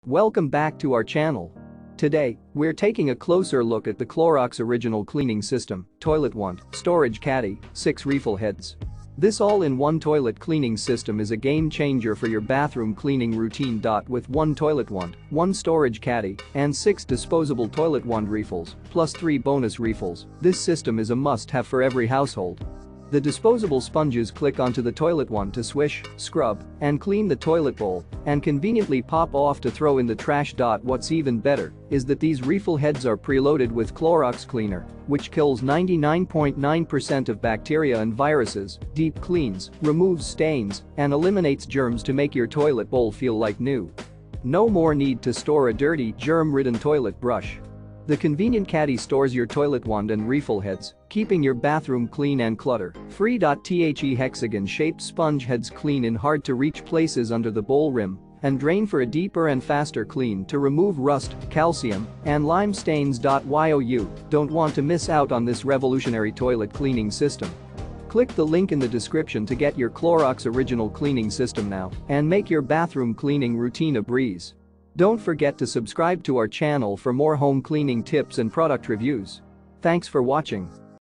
Welcome back to our channel. Today, we're taking a closer look at the Clorox Original Cleaning System, ToiletWand, Storage Caddy, 6 refill heads. This all-in-one toilet cleaning system is a game changer for your bathroom cleaning routine. With 1 ToiletWand, 1 storage caddy, and 6 disposable ToiletWand refills, plus 3 bonus refills, this system is a must-have for every household. The disposable sponges click onto the ToiletWand to swish, scrub, and clean the toilet bowl, and conveniently pop off to throw in the trash. What's even better is that these refill heads are preloaded with Clorox Cleaner, which kills 99.9% of bacteria and viruses, deep cleans, removes stains, and eliminates germs to make your toilet bowl feel like new. No more need to store a dirty, germ-ridden toilet brush. The convenient caddy stores your ToiletWand and refill heads, keeping your bathroom clean and clutter-free. The hexagon-shaped sponge heads clean in hard-to-reach places under the bowl rim and drain for a deeper and faster clean to remove rust, calcium, and lime stains. You don't want to miss out on this revolutionary toilet cleaning system. Click the link in the description to get your Clorox Original Cleaning System now and make your bathroom cleaning routine a breeze. Don't forget to subscribe to our channel for more home cleaning tips and product reviews. Thanks for watching.